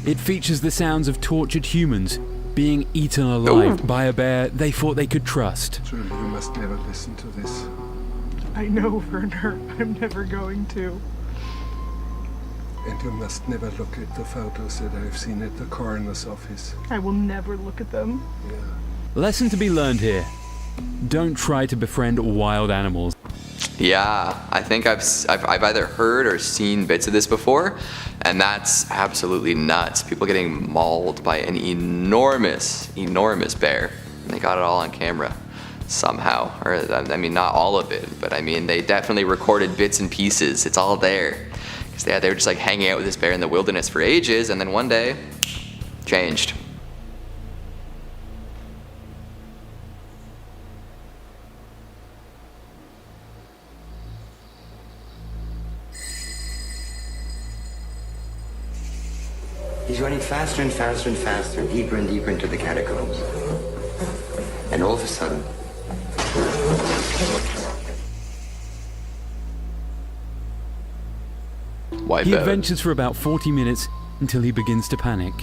It features the sounds of tortured humans being eaten alive by a bear they thought they could trust. Truly, you must never listen to this. I know, Werner. I'm never going to. And you must never look at the photos that I've seen at the coroner's office. I will never look at them. Yeah. Lesson to be learned here. Don't try to befriend wild animals. Yeah, I think I've either heard or seen bits of this before, and that's absolutely nuts. People getting mauled by an enormous bear. And they got it all on camera somehow. Or, I mean, not all of it, but I mean, they definitely recorded bits and pieces. It's all there. Because they were just like hanging out with this bear in the wilderness for ages, and then one day, changed. He's running faster and faster and faster, deeper and deeper into the catacombs. And all of a sudden... He adventures for about 40 minutes until he begins to panic.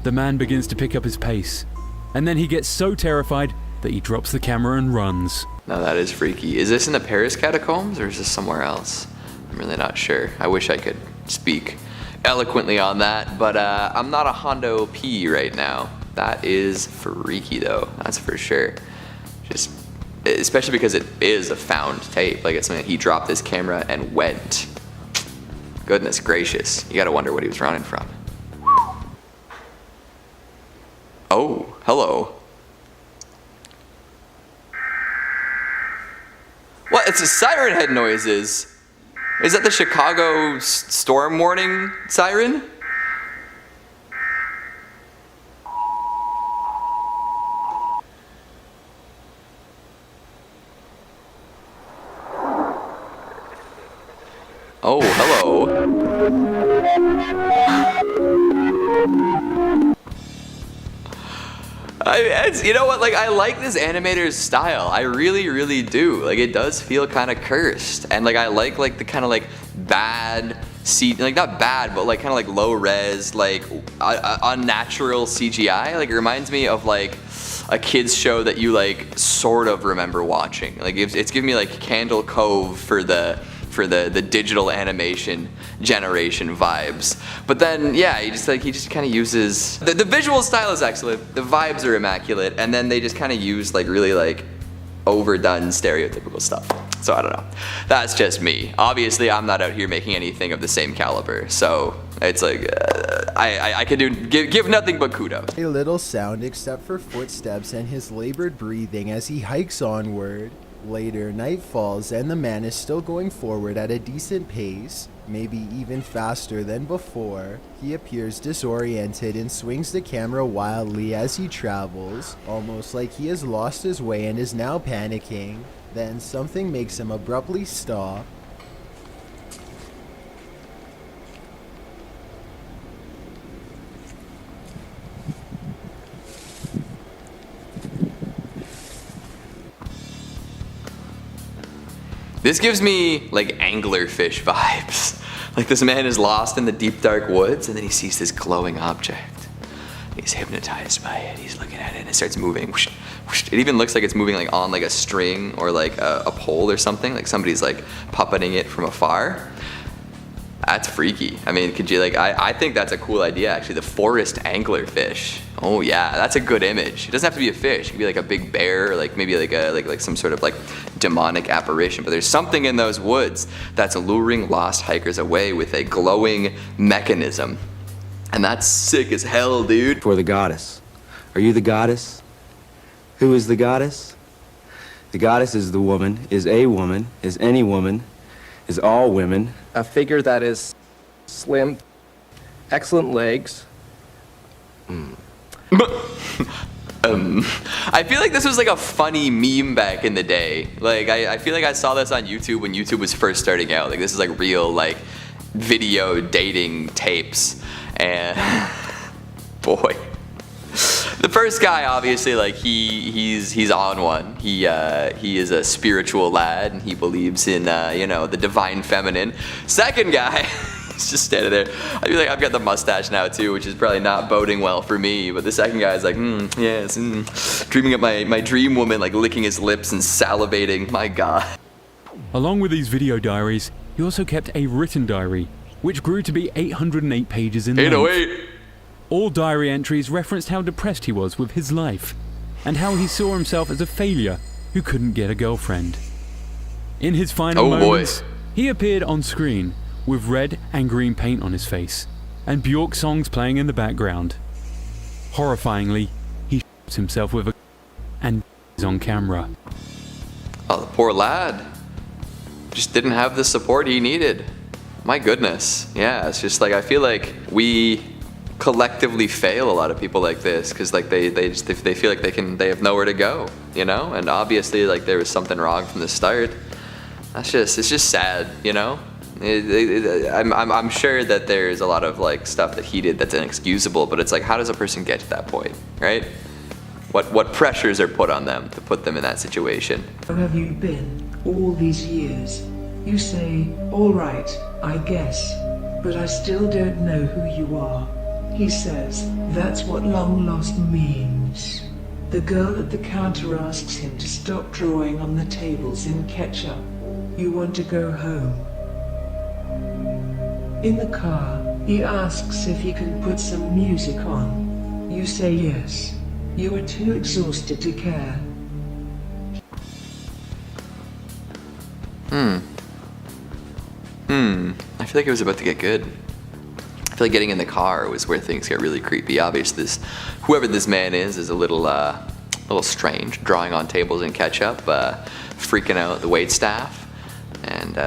The man begins to pick up his pace, and then he gets so terrified that he drops the camera and runs. Now that is freaky. Is this in the Paris catacombs or is this somewhere else? I'm really not sure. I wish I could speak eloquently on that, but I'm not a Hondo P right now. That is freaky though, that's for sure. Just, especially because it is a found tape. Like it's something that he dropped this camera and went. Goodness gracious, you gotta wonder what he was running from. Oh, hello. What? It's a siren head noises. Is that the Chicago storm warning siren? Oh, hello. You know what, like, I like this animator's style. I really, really do. Like, it does feel kind of cursed. And, like, I like the kind of, like, bad, like, not bad, but, like, kind of, like, low-res, like, unnatural CGI. Like, it reminds me of, like, a kid's show that you, like, sort of remember watching. Like, it's giving me, like, Candle Cove for the digital animation generation vibes. But then, yeah, he just kind of uses, the visual style is excellent, the vibes are immaculate, and then they just kind of use like really like overdone stereotypical stuff. So I don't know. That's just me. Obviously, I'm not out here making anything of the same caliber. So it's like, I could give nothing but kudos. A little sound except for footsteps and his labored breathing as he hikes onward. Later, night falls and the man is still going forward at a decent pace, maybe even faster than before. He appears disoriented and swings the camera wildly as he travels, almost like he has lost his way and is now panicking. Then something makes him abruptly stop. This gives me like anglerfish vibes. Like this man is lost in the deep dark woods and then he sees this glowing object. He's hypnotized by it. He's looking at it and it starts moving. Whoosh, whoosh. It even looks like it's moving like on like a string or like a pole or something. Like somebody's like puppeting it from afar. That's freaky. I mean, could you like, I think that's a cool idea actually. The forest anglerfish. Oh yeah, that's a good image. It doesn't have to be a fish. It could be like a big bear, or like maybe like some sort of like demonic apparition. But there's something in those woods that's luring lost hikers away with a glowing mechanism. And that's sick as hell, dude. For the goddess. Are you the goddess? Who is the goddess? The goddess is the woman, is a woman, is any woman, is all women. A figure that is slim, excellent legs. I feel like this was like a funny meme back in the day. Like I feel like I saw this on YouTube when YouTube was first starting out. Like this is like real like video dating tapes. And boy, the first guy obviously like he's on one. He is a spiritual lad and he believes in you know, the divine feminine. Second guy, He's just standing there. I feel like I've got the mustache now too, which is probably not boding well for me. But the second guy's like, yes, dreaming up my dream woman, like licking his lips and salivating. My God. Along with these video diaries, he also kept a written diary, which grew to be 808 pages in length. 808. All diary entries referenced how depressed he was with his life, and how he saw himself as a failure who couldn't get a girlfriend. In his final moments, he appeared on screen with red and green paint on his face, and Bjork songs playing in the background. Horrifyingly, he shoots himself with a and is on camera. Oh, the poor lad. Just didn't have the support he needed. My goodness. Yeah, it's just like I feel like we collectively fail a lot of people like this because like they feel like they have nowhere to go, you know? And obviously like there was something wrong from the start. It's just sad, you know? I'm sure that there's a lot of like stuff that he did that's inexcusable, but it's like, how does a person get to that point, right? What pressures are put on them to put them in that situation? Where have you been all these years? You say, all right, I guess, but I still don't know who you are. He says, that's what long lost means. The girl at the counter asks him to stop drawing on the tables in ketchup. You want to go home. In the car, he asks if he can put some music on. You say yes. You are too exhausted to care. I feel like it was about to get good. I feel like getting in the car was where things get really creepy. Obviously, whoever this man is a little strange, drawing on tables in ketchup, freaking out the waitstaff, and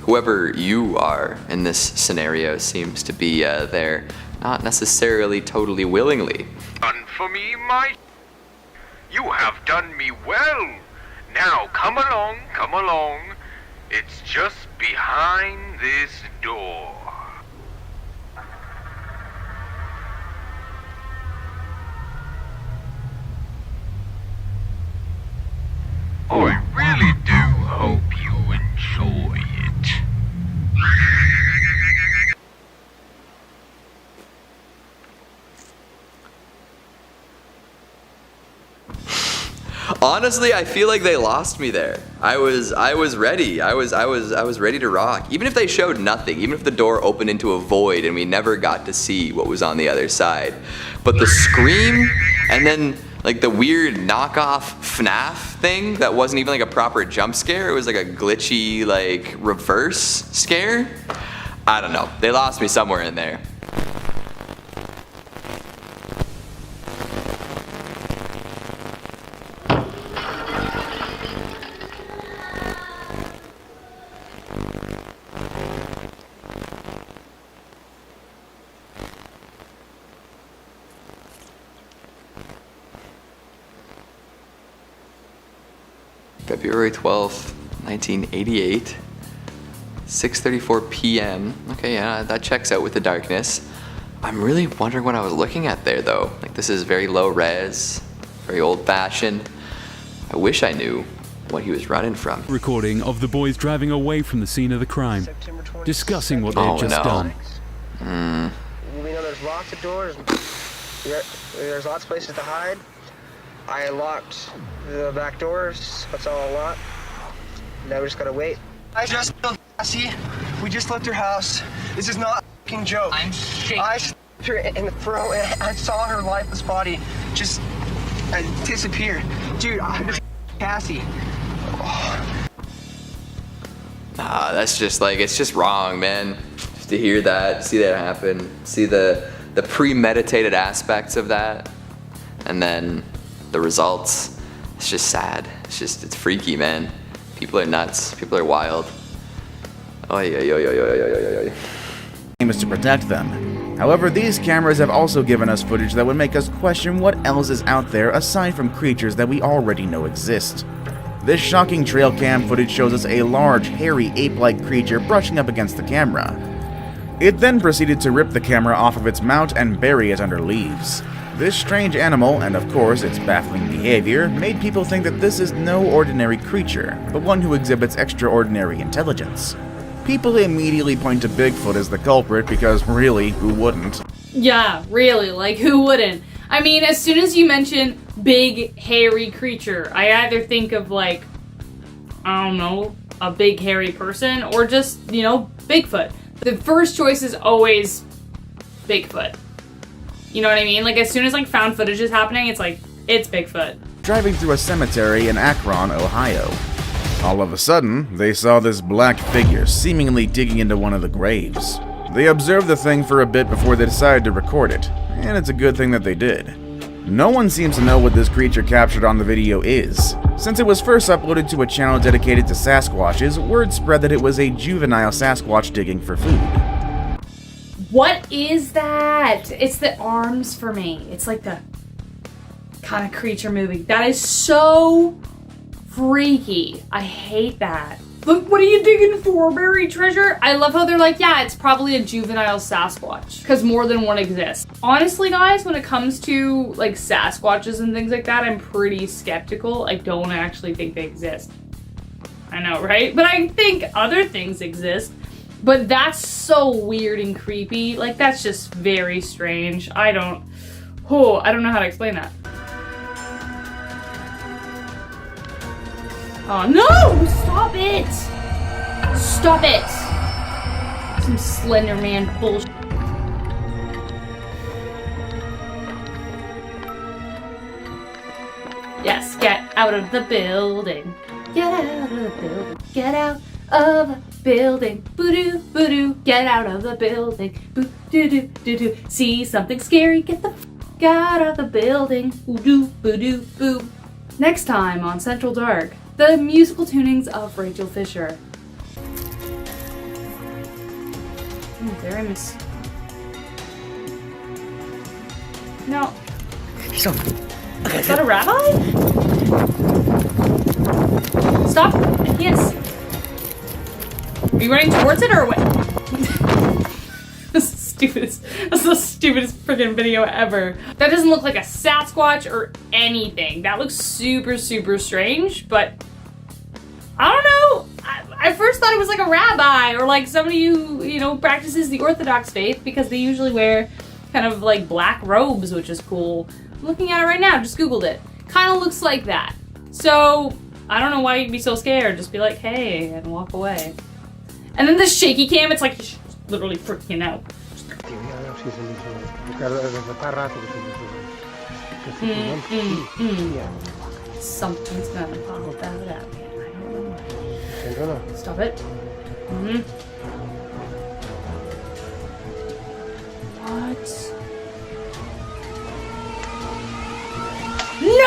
whoever you are in this scenario seems to be there, not necessarily totally willingly. Done for me, my. You have done me well. Now come along, come along. It's just behind this door. I really do hope you enjoy it. Honestly, I feel like they lost me there. I was ready. I was ready to rock. Even if they showed nothing, even if the door opened into a void and we never got to see what was on the other side. But the scream and then like the weird knockoff FNAF thing that wasn't even like a proper jump scare. It was like a glitchy like reverse scare. I don't know. They lost me somewhere in there. February 12th, 1988, 6:34 p.m. Okay, yeah, that checks out with the darkness. I'm really wondering what I was looking at there, though. Like, this is very low res, very old-fashioned. I wish I knew what he was running from. Recording of the boys driving away from the scene of the crime, discussing what they had just done. We know there's lots of doors. There's lots of places to hide. I locked the back doors. That's all I want. Now we just gotta wait. I just feel gassy. We just left her house. This is not a fucking joke. I'm shaking. I slapped her in the throat and I saw her lifeless body just disappear. Dude, I'm just Cassie. Nah, that's just like, it's just wrong, man. Just to hear that, see that happen, see the premeditated aspects of that, and then the results. It's just sad. It's freaky, man. People are nuts. People are wild. Oy, oy, oy, oy, oy, oy, oy. Aim is to protect them. However, these cameras have also given us footage that would make us question what else is out there aside from creatures that we already know exist. This shocking trail cam footage shows us a large, hairy, ape-like creature brushing up against the camera. It then proceeded to rip the camera off of its mount and bury it under leaves. This strange animal, and of course its baffling behavior, made people think that this is no ordinary creature, but one who exhibits extraordinary intelligence. people immediately point to Bigfoot as the culprit because really, who wouldn't? Yeah, really, like who wouldn't? I mean, as soon as you mention big, hairy creature, I either think of like, I don't know, a big, hairy person, or just, you know, Bigfoot. The first choice is always Bigfoot. You know what I mean? Like, as soon as, like, found footage is happening, it's like, it's Bigfoot. Driving through a cemetery in Akron, Ohio. All of a sudden, they saw this black figure seemingly digging into one of the graves. They observed the thing for a bit before they decided to record it, and it's a good thing that they did. No one seems to know what this creature captured on the video is. Since it was first uploaded to a channel dedicated to Sasquatches, word spread that it was a juvenile Sasquatch digging for food. What is that? It's the arms for me. It's like the kind of creature moving. That is so freaky. I hate that. Look, what are you digging for? Buried treasure? I love how they're like, yeah, it's probably a juvenile Sasquatch, because more than one exists. Honestly, guys, when it comes to like Sasquatches and things like that, I'm pretty skeptical. I don't actually think they exist. I know, right? But I think other things exist. But that's so weird and creepy. Like, that's just very strange. I don't know how to explain that. Oh, no! Stop it! Stop it! Some Slender Man bullshit. Yes, get out of the building. Get out of the building. Get out of the building. Boo-doo, boo-doo. Get out of the building. Boo-doo-doo, doo-doo. See something scary? Get the f*** out of the building. Boo-doo, boo-doo, boo. Next time on Central Dark, the musical tunings of Rachel Fisher. Very miss. No. Is that a rabbi? Stop! I can't see. Are you running towards it or what? That's the stupidest freaking video ever. That doesn't look like a Sasquatch or anything. That looks super, super strange, but I don't know. I first thought it was like a rabbi or like somebody who, you know, practices the Orthodox faith, because they usually wear kind of like black robes, which is cool. I'm looking at it right now, just Googled it. Kind of looks like that. So I don't know why you'd be so scared. Just be like, hey, and walk away. And then the shaky cam, it's like he's literally freaking out. Something's gonna pop out at me. I don't know. Stop it. What? No!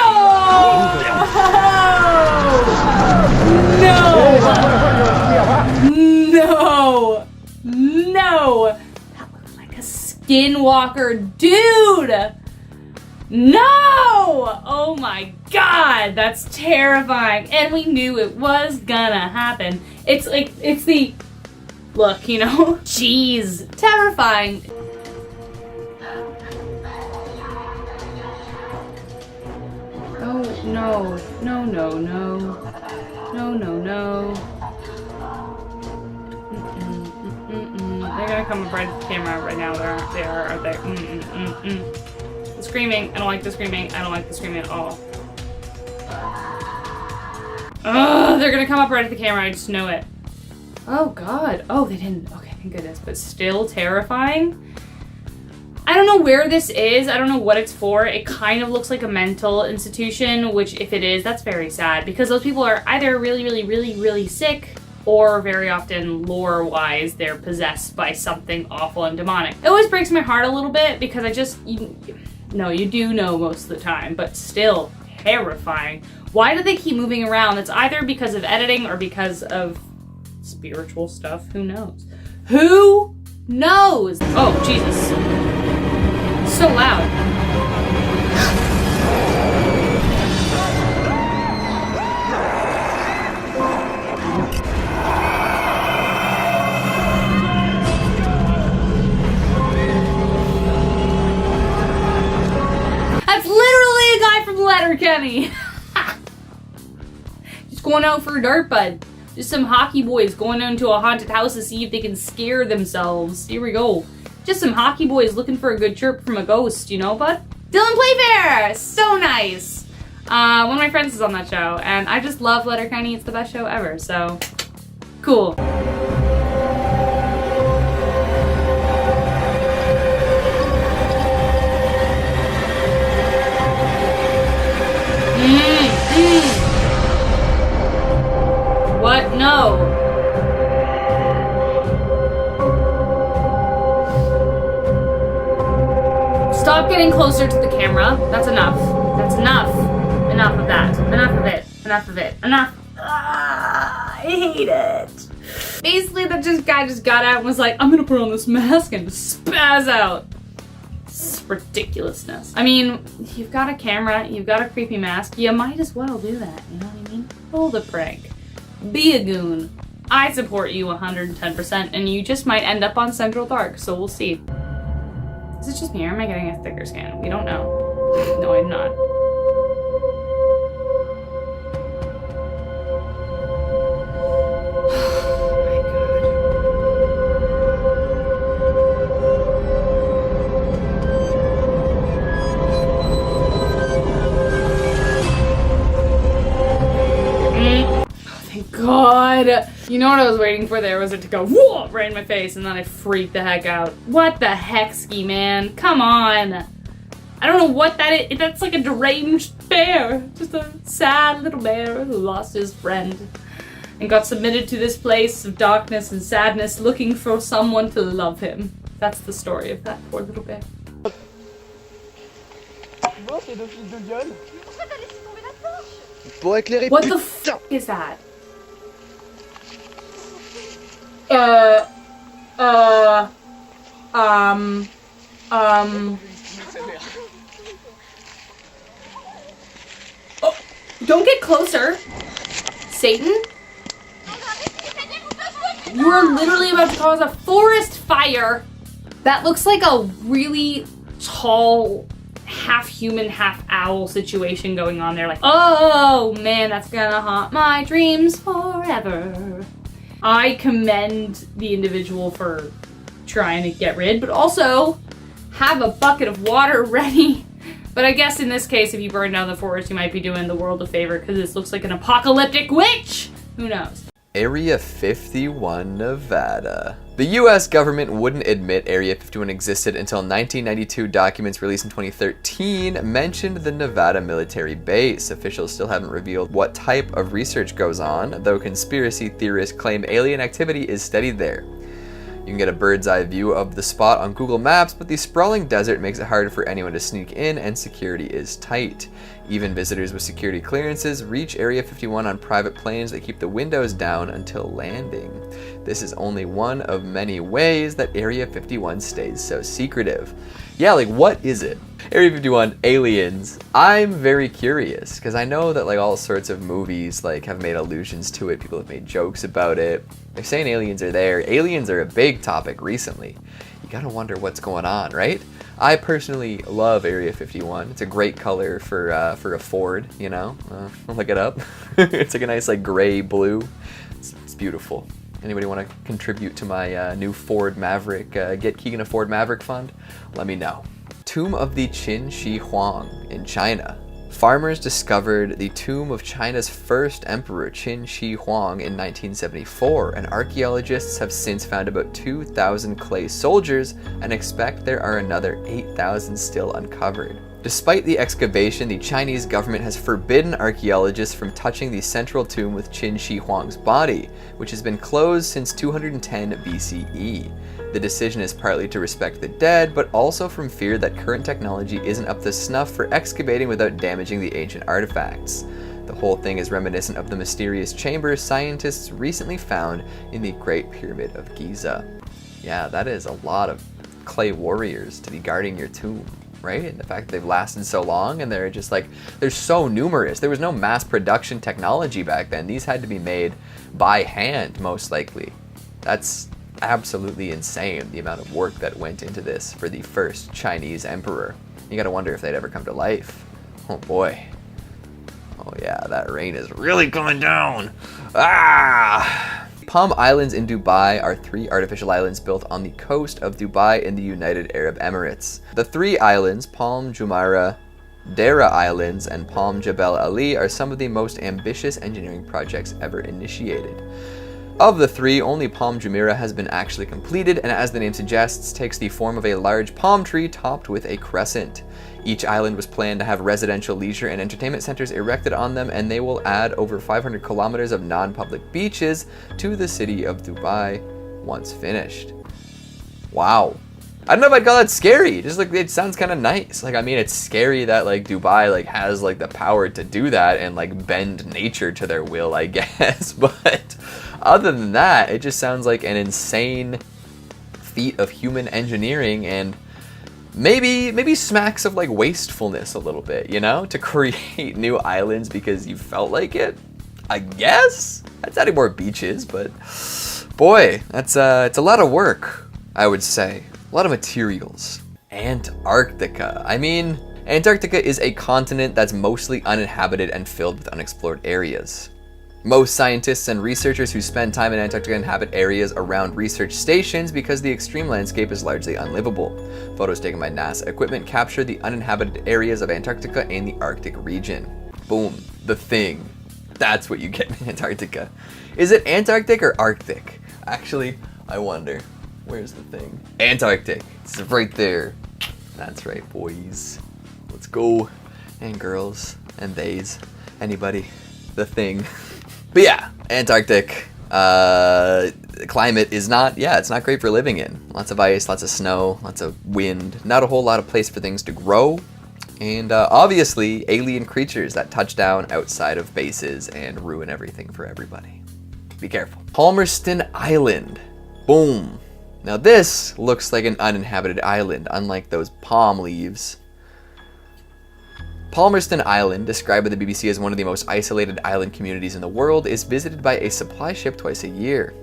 No! No! That looks like a skinwalker dude! No! Oh my god, that's terrifying. And we knew it was gonna happen. It's like, it's the look, you know? Jeez, terrifying. Oh, no. No, no, no. No, no, no. They're gonna come up right at the camera right now. They are, aren't they? The screaming. I don't like the screaming. I don't like the screaming at all. Ugh, they're gonna come up right at the camera. I just know it. Oh, God. Oh, they didn't. Okay, thank goodness. But still terrifying. I don't know where this is. I don't know what it's for. It kind of looks like a mental institution, which if it is, that's very sad, because those people are either really, really, really, really sick, or very often, lore-wise, they're possessed by something awful and demonic. It always breaks my heart a little bit, because I just, you do know most of the time, but still terrifying. Why do they keep moving around? It's either because of editing or because of spiritual stuff. Who knows? Who knows? Oh, Jesus. So loud. That's literally a guy from Letterkenny. Just going out for a dart, bud. Just some hockey boys going into a haunted house to see if they can scare themselves. Here we go. Just some hockey boys looking for a good chirp from a ghost, you know, bud? Dylan Playfair! So nice! One of my friends is on that show, and I just love Letterkenny. It's the best show ever, so cool. What? No. Stop getting closer to the camera. That's enough. That's enough. Enough of that. Enough of it. Enough of it. Enough. I hate it. Basically, that guy just got out and was like, I'm gonna put on this mask and spaz out. It's ridiculousness. I mean, you've got a camera, you've got a creepy mask, you might as well do that, you know what I mean? Pull the prank. Be a goon. I support you 110%, and you just might end up on Central Dark, so we'll see. Is it just me, or am I getting a thicker scan? We don't know. No, I'm not. God, you know what I was waiting for there was it to go whoa right in my face, and then I freaked the heck out. What the heck, Ski Man? Come on. I don't know what that is. That's like a deranged bear. Just a sad little bear who lost his friend and got submitted to this place of darkness and sadness looking for someone to love him. That's the story of that poor little bear. What the f is that? Oh, don't get closer, Satan. You are literally about to cause a forest fire. That looks like a really tall, half human, half owl situation going on there. Like, oh man, that's gonna haunt my dreams forever. I commend the individual for trying to get rid, but also have a bucket of water ready. But I guess in this case, if you burn down the forest, you might be doing the world a favor because this looks like an apocalyptic witch. Who knows? Area 51, Nevada. The US government wouldn't admit Area 51 existed until 1992 documents released in 2013 mentioned the Nevada military base. Officials still haven't revealed what type of research goes on, though conspiracy theorists claim alien activity is studied there. You can get a bird's eye view of the spot on Google Maps, but the sprawling desert makes it hard for anyone to sneak in and security is tight. Even visitors with security clearances reach Area 51 on private planes that keep the windows down until landing. This is only one of many ways that Area 51 stays so secretive. Yeah, like what is it? Area 51, aliens. I'm very curious because I know that like all sorts of movies like have made allusions to it. People have made jokes about it. They're saying aliens are there. Aliens are a big topic recently. You gotta wonder what's going on, right? I personally love Area 51. It's a great color for a Ford, you know? Look it up. It's like a nice like gray blue. It's beautiful. Anybody want to contribute to my new Ford Maverick, Get Keegan a Ford Maverick fund? Let me know. Tomb of the Qin Shi Huang in China. Farmers discovered the tomb of China's first emperor, Qin Shi Huang, in 1974, and archaeologists have since found about 2,000 clay soldiers and expect there are another 8,000 still uncovered. Despite the excavation, the Chinese government has forbidden archaeologists from touching the central tomb with Qin Shi Huang's body, which has been closed since 210 BCE. The decision is partly to respect the dead, but also from fear that current technology isn't up to snuff for excavating without damaging the ancient artifacts. The whole thing is reminiscent of the mysterious chamber scientists recently found in the Great Pyramid of Giza. Yeah, that is a lot of clay warriors to be guarding your tomb, right? And the fact that they've lasted so long and they're just like, they're so numerous. There was no mass production technology back then. These had to be made by hand, most likely. That's absolutely insane, the amount of work that went into this for the first Chinese emperor. You gotta wonder if they'd ever come to life. Oh boy. Oh yeah, that rain is really coming down. Ah! Palm Islands in Dubai are 3 artificial islands built on the coast of Dubai in the United Arab Emirates. The 3 islands, Palm Jumeirah, Dera Islands, and Palm Jebel Ali, are some of the most ambitious engineering projects ever initiated. Of the 3, only Palm Jumeirah has been actually completed, and as the name suggests, takes the form of a large palm tree topped with a crescent. Each island was planned to have residential, leisure, and entertainment centers erected on them, and they will add over 500 kilometers of non-public beaches to the city of Dubai once finished. Wow. I don't know if I'd call that scary. Just like, it sounds kind of nice. Like, I mean, it's scary that like Dubai like has like the power to do that and like bend nature to their will, I guess. But other than that, it just sounds like an insane feat of human engineering, and maybe smacks of like wastefulness a little bit, you know, to create new islands because you felt like it. I guess that's adding more beaches, but boy, it's a lot of work, I would say. A lot of materials. Antarctica. I mean, Antarctica is a continent that's mostly uninhabited and filled with unexplored areas. Most scientists and researchers who spend time in Antarctica inhabit areas around research stations because the extreme landscape is largely unlivable. Photos taken by NASA equipment capture the uninhabited areas of Antarctica and the Arctic region. Boom. The Thing. That's what you get in Antarctica. Is it Antarctic or Arctic? Actually, I wonder. Where's The Thing? Antarctic. It's right there. That's right, boys. Let's go. And girls. And theys. Anybody. The Thing. But yeah, Antarctic. The climate is not, it's not great for living in. Lots of ice, lots of snow, lots of wind. Not a whole lot of place for things to grow. And obviously, alien creatures that touch down outside of bases and ruin everything for everybody. Be careful. Palmerston Island. Boom. Now this looks like an uninhabited island, unlike those palm leaves. Palmerston Island, described by the BBC as one of the most isolated island communities in the world, is visited by a supply ship twice a year.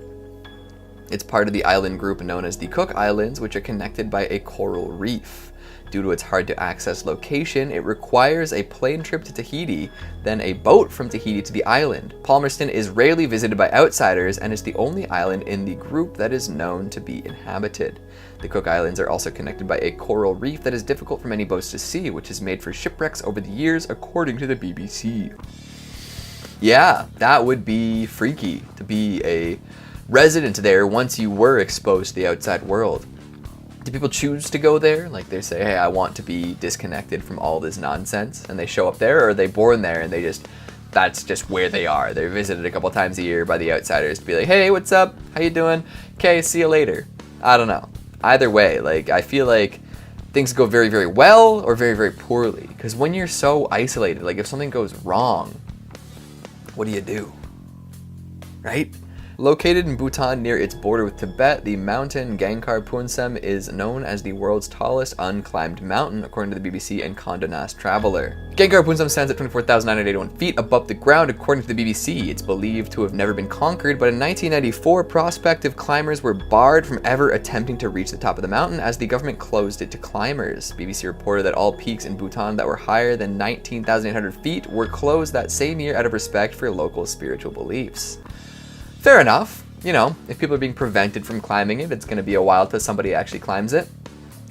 It's part of the island group known as the Cook Islands, which are connected by a coral reef. Due to its hard-to-access location, it requires a plane trip to Tahiti, then a boat from Tahiti to the island. Palmerston is rarely visited by outsiders and is the only island in the group that is known to be inhabited. The Cook Islands are also connected by a coral reef that is difficult for many boats to see, which has made for shipwrecks over the years, according to the BBC. Yeah, that would be freaky to be a resident there once you were exposed to the outside world. Do people choose to go there? Like they say, hey, I want to be disconnected from all this nonsense, and they show up there, or are they born there and that's just where they are? They're visited a couple times a year by the outsiders to be like, hey, what's up? How you doing? Okay, see you later. I don't know. Either way, like I feel like things go very, very well or very, very poorly. Because when you're so isolated, like if something goes wrong, what do? Right? Located in Bhutan near its border with Tibet, the mountain Gangkhar Puensum is known as the world's tallest unclimbed mountain, according to the BBC and Condé Nast Traveler. Gangkhar Puensum stands at 24,981 feet above the ground, according to the BBC. It's believed to have never been conquered, but in 1994, prospective climbers were barred from ever attempting to reach the top of the mountain as the government closed it to climbers. BBC reported that all peaks in Bhutan that were higher than 19,800 feet were closed that same year out of respect for local spiritual beliefs. Fair enough. You know, if people are being prevented from climbing it, it's going to be a while till somebody actually climbs it.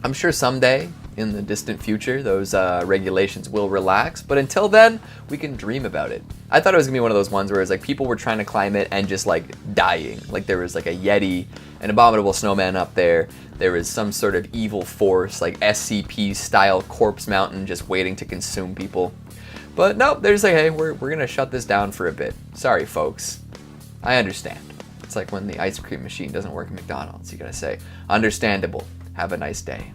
I'm sure someday, in the distant future, those regulations will relax, but until then, we can dream about it. I thought it was going to be one of those ones where it's like people were trying to climb it and just like dying. Like there was like a Yeti, an abominable snowman up there. There was some sort of evil force, like SCP style corpse mountain just waiting to consume people. But no, they're just like, hey, we're going to shut this down for a bit. Sorry, folks. I understand. It's like when the ice cream machine doesn't work at McDonald's. You gotta say, understandable. Have a nice day.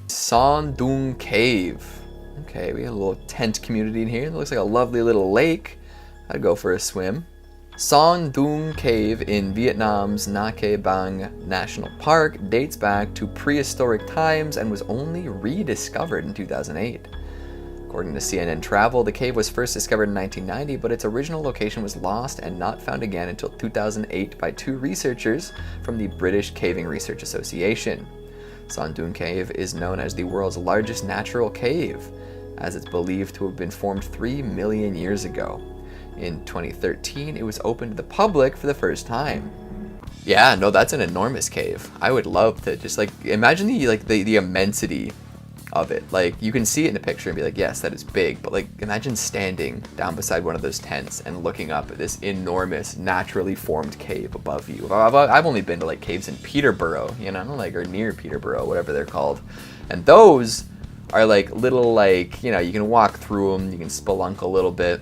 Son Cave. Okay, we have a little tent community in here. It looks like a lovely little lake. I'd go for a swim. Son Doong Cave in Vietnam's Nha Bang National Park dates back to prehistoric times and was only rediscovered in 2008. According to CNN Travel, the cave was first discovered in 1990, but its original location was lost and not found again until 2008 by 2 researchers from the British Caving Research Association. Son Doong Cave is known as the world's largest natural cave. as it's believed to have been formed 3 million years ago. In 2013, it was opened to the public for the first time. Yeah, no, that's an enormous cave. I would love to just like imagine the immensity of it. Like you can see it in a picture and be like, yes, that is big, but like imagine standing down beside one of those tents and looking up at this enormous naturally formed cave above you. I've only been to like caves in Peterborough, you know, like or near Peterborough, whatever they're called, and those are like little like, you know, you can walk through them, you can spelunk a little bit,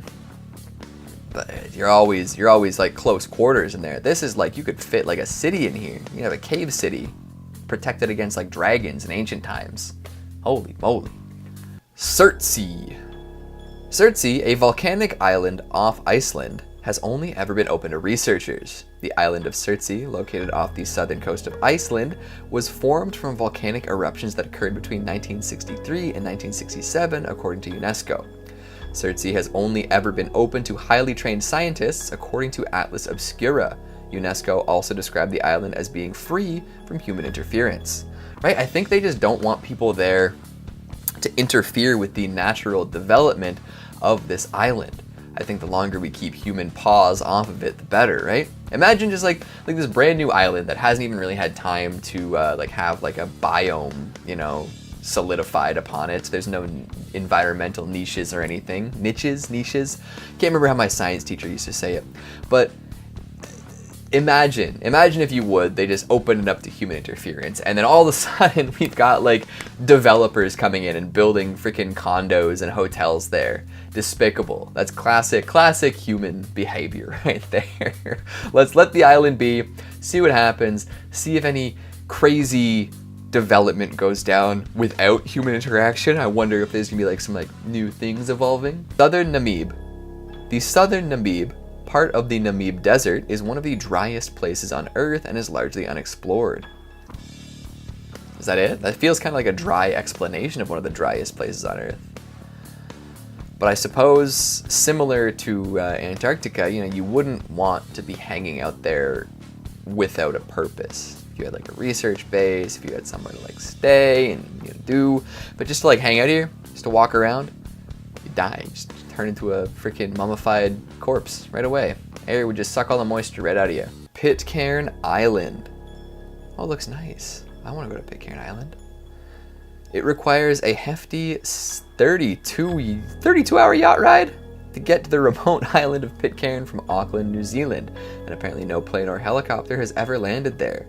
but you're always like close quarters in there. This is like you could fit like a city in here. You have a cave city protected against like dragons in ancient times. Holy moly. Surtsey. Surtsey, a volcanic island off Iceland, has only ever been open to researchers. The island of Surtsey, located off the southern coast of Iceland, was formed from volcanic eruptions that occurred between 1963 and 1967, according to UNESCO. Surtsey has only ever been open to highly trained scientists, according to Atlas Obscura. UNESCO also described the island as being free from human interference. Right? I think they just don't want people there to interfere with the natural development of this island. I think the longer we keep human paws off of it, the better, right? Imagine just like this brand new island that hasn't even really had time to like have like a biome, you know, solidified upon it. There's no environmental niches or anything. Niches? Can't remember how my science teacher used to say it. But imagine if you would, they just opened it up to human interference, and then all of a sudden we've got like developers coming in and building freaking condos and hotels there. Despicable. That's classic human behavior right there. Let's let the island be, see what happens, see if any crazy development goes down without human interaction. I wonder if there's gonna be like some like new things evolving. Southern Namib. The southern Namib, part of the Namib Desert, is one of the driest places on Earth and is largely unexplored. Is that it? That feels kind of like a dry explanation of one of the driest places on Earth. But I suppose similar to Antarctica, you know, you wouldn't want to be hanging out there without a purpose. If you had like a research base, if you had somewhere to like stay and you know, do, but just to like hang out here, just to walk around, you die. You just turn into a freaking mummified corpse right away. Air would just suck all the moisture right out of you. Pitcairn Island. Oh, it looks nice. I want to go to Pitcairn Island. It requires a hefty 32-hour yacht ride to get to the remote island of Pitcairn from Auckland, New Zealand, and apparently no plane or helicopter has ever landed there.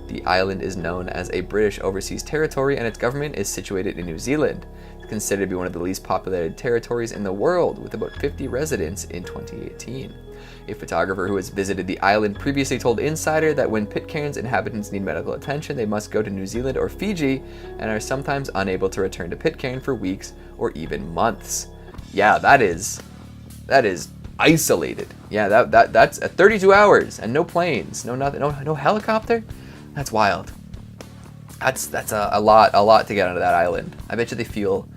The island is known as a British Overseas Territory, and its government is situated in New Zealand. It's considered to be one of the least populated territories in the world, with about 50 residents in 2018. A photographer who has visited the island previously told Insider that when Pitcairn's inhabitants need medical attention, they must go to New Zealand or Fiji, and are sometimes unable to return to Pitcairn for weeks or even months. Yeah, that is isolated. Yeah, that's 32 hours and no planes, no nothing, no helicopter. That's wild. That's a lot to get onto that island. I bet you they feel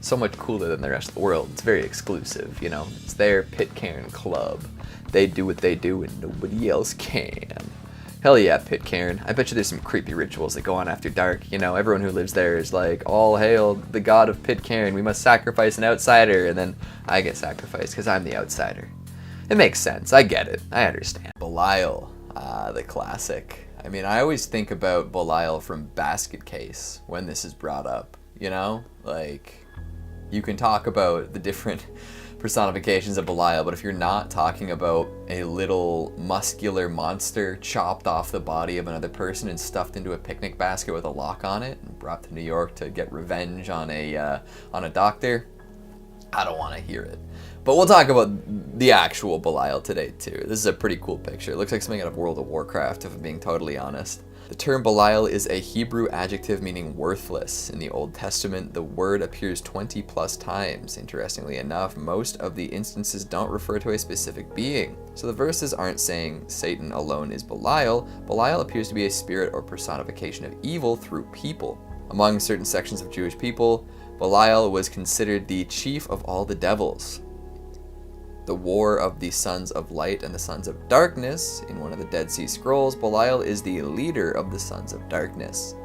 so much cooler than the rest of the world. It's very exclusive, you know. It's their Pitcairn club. They do what they do and nobody else can. Hell yeah, Pitcairn. I bet you there's some creepy rituals that go on after dark. You know, everyone who lives there is like, all hail the god of Pitcairn. We must sacrifice an outsider. And then I get sacrificed because I'm the outsider. It makes sense. I get it. I understand. Belial. The classic. I mean, I always think about Belial from Basket Case when this is brought up. You know? Like, you can talk about the different personifications of Belial, but if you're not talking about a little muscular monster chopped off the body of another person and stuffed into a picnic basket with a lock on it and brought to New York to get revenge on a doctor, I don't want to hear it. But we'll talk about the actual Belial today too. This is a pretty cool picture. It looks like something out of World of Warcraft, if I'm being totally honest. The term Belial is a Hebrew adjective meaning worthless. In the Old Testament, the word appears 20 plus times. Interestingly enough, most of the instances don't refer to a specific being. So the verses aren't saying Satan alone is Belial. Belial appears to be a spirit or personification of evil through people. Among certain sections of Jewish people, Belial was considered the chief of all the devils. The war of the sons of light and the sons of darkness. In one of the Dead Sea Scrolls, Belial is the leader of the sons of darkness.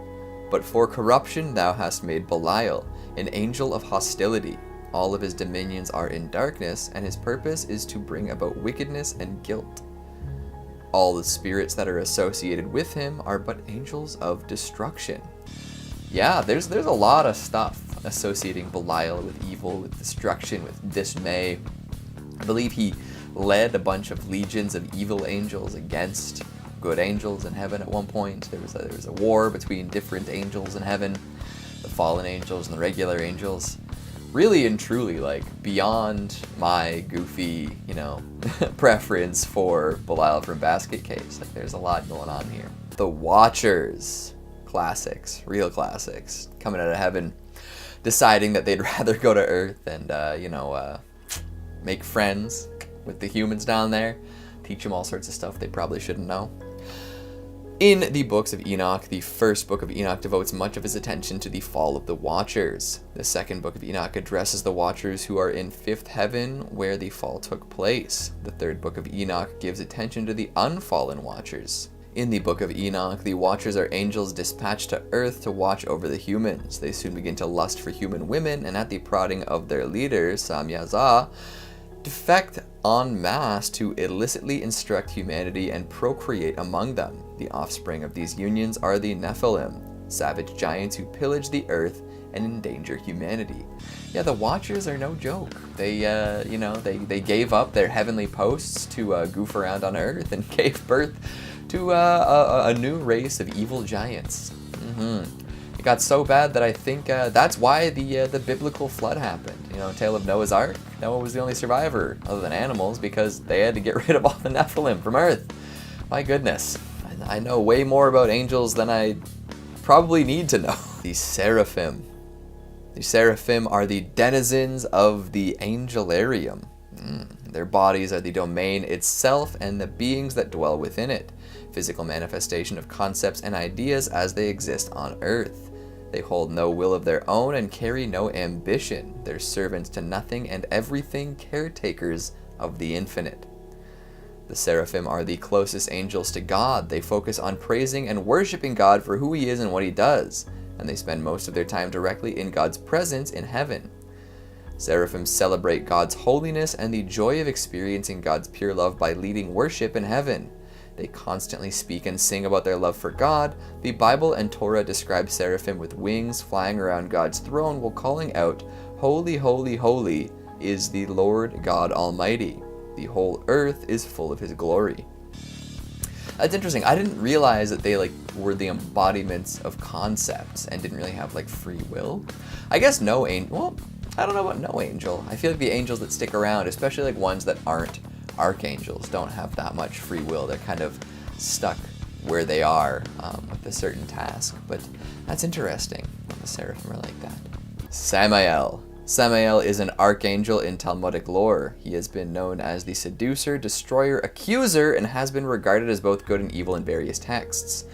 But for corruption thou hast made Belial, an angel of hostility. All of his dominions are in darkness, and his purpose is to bring about wickedness and guilt. All the spirits that are associated with him are but angels of destruction. Yeah, there's a lot of stuff associating Belial with evil, with destruction, with dismay. I believe he led a bunch of legions of evil angels against good angels in heaven at one point. There was a war between different angels in heaven, the fallen angels and the regular angels. Really and truly, like, beyond my goofy, preference for Belial from Basket Case. Like, there's a lot going on here. The Watchers. Classics. Real classics. Coming out of heaven, deciding that they'd rather go to Earth and, make friends with the humans down there. Teach them all sorts of stuff they probably shouldn't know. In the books of Enoch, the first book of Enoch devotes much of his attention to the fall of the Watchers. The second book of Enoch addresses the Watchers who are in fifth heaven, where the fall took place. The third book of Enoch gives attention to the unfallen Watchers. In the book of Enoch, the Watchers are angels dispatched to earth to watch over the humans. They soon begin to lust for human women, and at the prodding of their leader, Samyaza, defect en masse to illicitly instruct humanity and procreate among them. The offspring of these unions are the Nephilim, savage giants who pillage the earth and endanger humanity. Yeah, the Watchers are no joke. They gave up their heavenly posts to goof around on earth and gave birth to a new race of evil giants. It got so bad that I think that's why the biblical flood happened. Tale of Noah's Ark. Noah was the only survivor, other than animals, because they had to get rid of all the Nephilim from Earth. My goodness. I know way more about angels than I probably need to know. The Seraphim. The Seraphim are the denizens of the Angelarium. Their bodies are the domain itself and the beings that dwell within it. Physical manifestation of concepts and ideas as they exist on Earth. They hold no will of their own and carry no ambition. They're servants to nothing and everything, caretakers of the infinite. The Seraphim are the closest angels to God. They focus on praising and worshiping God for who He is and what He does, and they spend most of their time directly in God's presence in heaven. Seraphim celebrate God's holiness and the joy of experiencing God's pure love by leading worship in heaven. They constantly speak and sing about their love for God. The Bible and Torah describe seraphim with wings flying around God's throne while calling out, "Holy, holy, holy is the Lord God Almighty. The whole earth is full of His glory." That's interesting. I didn't realize that they were the embodiments of concepts and didn't really have free will. I guess no angel. Well, I don't know about no angel. I feel like the angels that stick around, especially ones that aren't archangels, don't have that much free will. They're kind of stuck where they are with a certain task. But that's interesting when the seraphim are like that. Samael. Samael is an archangel in Talmudic lore. He has been known as the seducer, destroyer, accuser, and has been regarded as both good and evil in various texts.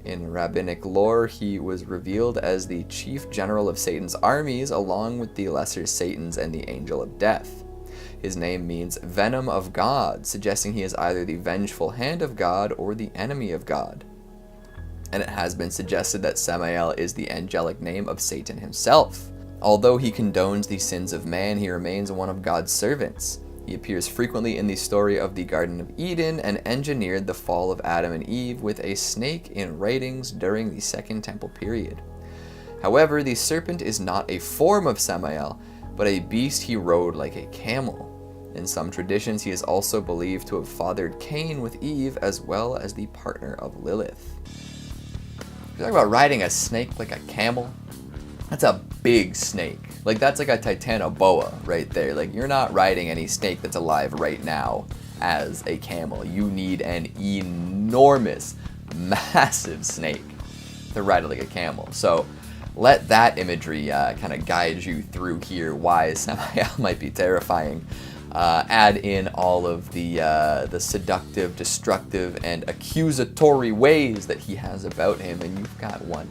In rabbinic lore, he was revealed as the chief general of Satan's armies, along with the lesser Satans and the angel of death. His name means venom of God, suggesting he is either the vengeful hand of God or the enemy of God. And it has been suggested that Samael is the angelic name of Satan himself. Although he condones the sins of man, he remains one of God's servants. He appears frequently in the story of the Garden of Eden and engineered the fall of Adam and Eve with a snake in writings during the Second Temple period. However, the serpent is not a form of Samael, but a beast he rode like a camel. In some traditions, he is also believed to have fathered Cain with Eve, as well as the partner of Lilith. You talk about riding a snake like a camel? That's a big snake. That's like a titanoboa right there. You're not riding any snake that's alive right now as a camel. You need an enormous, massive snake to ride it like a camel. So let that imagery kind of guide you through here why Samael might be terrifying. Add in all of the seductive, destructive, and accusatory ways that he has about him, and you've got one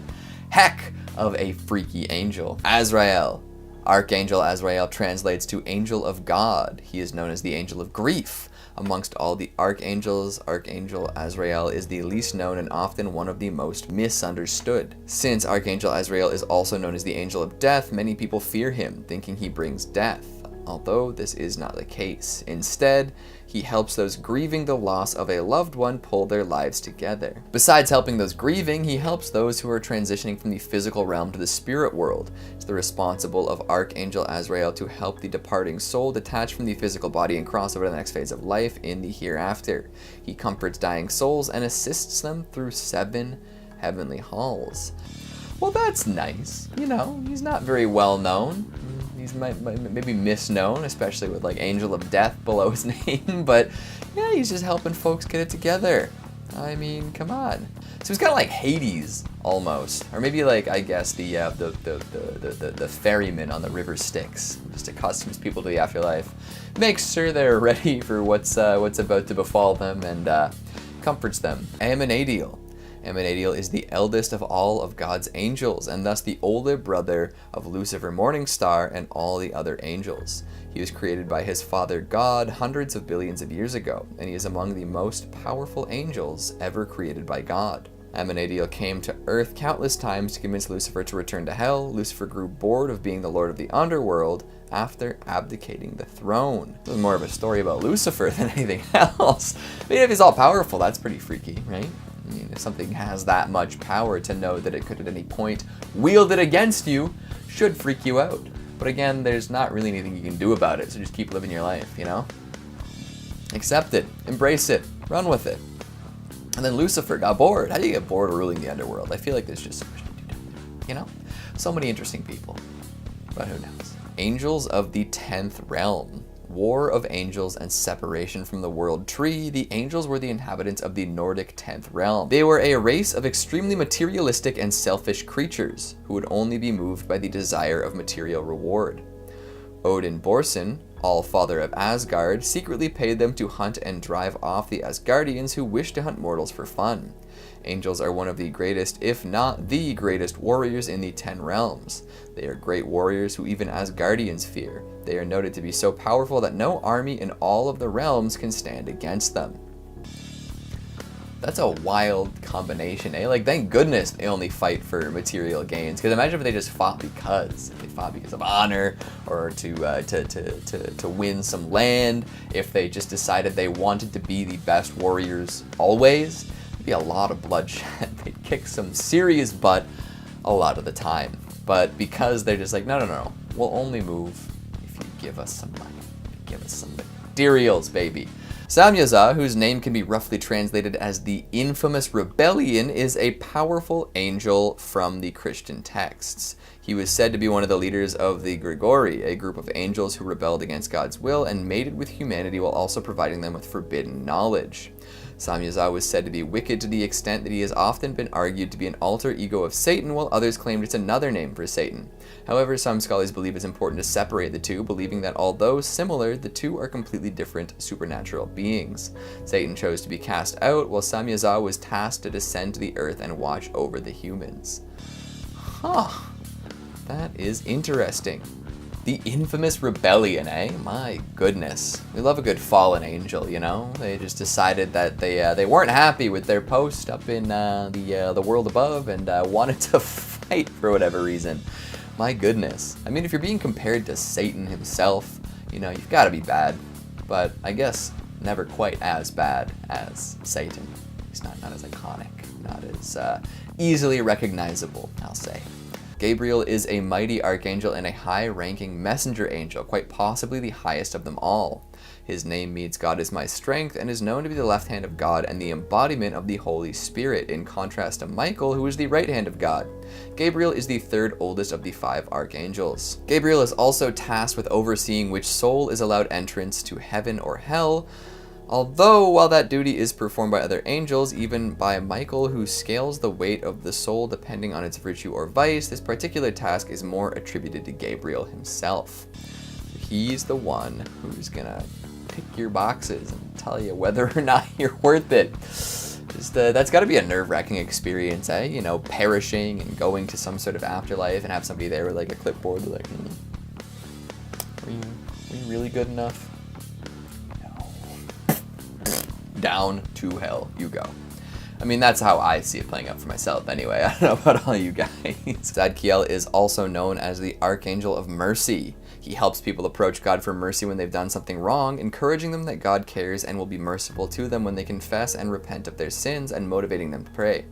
heck of a freaky angel. Azrael. Archangel Azrael translates to angel of God. He is known as the angel of grief, Amongst all the archangels, Archangel Azrael is the least known and often one of the most misunderstood. Since Archangel Azrael is also known as the angel of death, many people fear him, thinking he brings death. Although this is not the case. Instead, he helps those grieving the loss of a loved one pull their lives together. Besides helping those grieving, he helps those who are transitioning from the physical realm to the spirit world. It's the responsible of Archangel Azrael to help the departing soul detach from the physical body and cross over to the next phase of life in the hereafter. He comforts dying souls and assists them through 7 heavenly halls. Well, that's nice. You know, he's not very well known. He's maybe misknown, especially with like Angel of Death below his name, but yeah, he's just helping folks get it together. I mean, come on. So he's kind of like Hades almost, or maybe like, I guess the ferryman on the river Styx, just accustoms people to the afterlife, makes sure they're ready for what's about to befall them, and comforts them. Amenadiel. Amenadiel is the eldest of all of God's angels, and thus the older brother of Lucifer, Morningstar, and all the other angels. He was created by his father God hundreds of billions of years ago, and he is among the most powerful angels ever created by God. Amenadiel came to Earth countless times to convince Lucifer to return to hell. Lucifer grew bored of being the lord of the underworld after abdicating the throne. This is more of a story about Lucifer than anything else. I mean, if he's all powerful, that's pretty freaky, right? I mean, if something has that much power, to know that it could at any point wield it against you should freak you out. But again, there's not really anything you can do about it, so just keep living your life, you know? Accept it, embrace it, run with it. And then Lucifer got bored. How do you get bored ruling the underworld? I feel like there's just so much to do down there, you know? So many interesting people, but who knows? Angels of the 10th realm. War of angels and separation from the world tree, the angels were the inhabitants of the Nordic 10th realm. They were a race of extremely materialistic and selfish creatures who would only be moved by the desire of material reward. Odin Borson, All-Father of Asgard, secretly paid them to hunt and drive off the Asgardians who wished to hunt mortals for fun. Angels are one of the greatest, if not the greatest, warriors in the 10 realms. They are great warriors who even Asgardians fear. They are noted to be so powerful that no army in all of the realms can stand against them. That's a wild combination, eh? Like, thank goodness they only fight for material gains. Because imagine if they just fought because. If they fought because of honor, or to win some land. If they just decided they wanted to be the best warriors always. There'd be a lot of bloodshed. They'd kick some serious butt a lot of the time. But because they're just like, no, we'll only move if you give us some money. Give us some materials, baby. Samyaza, whose name can be roughly translated as the infamous rebellion, is a powerful angel from the Christian texts. He was said to be one of the leaders of the Grigori, a group of angels who rebelled against God's will and mated with humanity while also providing them with forbidden knowledge. Samyaza was said to be wicked to the extent that he has often been argued to be an alter ego of Satan, while others claimed it's another name for Satan. However, some scholars believe it's important to separate the two, believing that although similar, the two are completely different supernatural beings. Satan chose to be cast out, while Samyaza was tasked to descend to the earth and watch over the humans. Huh. That is interesting. The infamous rebellion, eh? My goodness. We love a good fallen angel, you know? They just decided that they weren't happy with their post up in the world above and wanted to fight for whatever reason. My goodness. I mean, if you're being compared to Satan himself, you know, you've got to be bad. But I guess never quite as bad as Satan. He's not as iconic, not as easily recognizable, I'll say. Gabriel is a mighty archangel and a high-ranking messenger angel, quite possibly the highest of them all. His name means God is my strength and is known to be the left hand of God and the embodiment of the Holy Spirit, in contrast to Michael, who is the right hand of God. Gabriel is the third oldest of the 5 archangels. Gabriel is also tasked with overseeing which soul is allowed entrance to heaven or hell, although, while that duty is performed by other angels, even by Michael, who scales the weight of the soul depending on its virtue or vice, this particular task is more attributed to Gabriel himself. He's the one who's gonna pick your boxes and tell you whether or not you're worth it. Just, that's gotta be a nerve-wracking experience, eh? You know, perishing and going to some sort of afterlife and have somebody there with like a clipboard like, were you really good enough? down to hell you go. I mean, that's how I see it playing out for myself anyway. I don't know about all you guys. Zadkiel is also known as the Archangel of Mercy. He helps people approach God for mercy when they've done something wrong, encouraging them that God cares and will be merciful to them when they confess and repent of their sins, and motivating them to pray.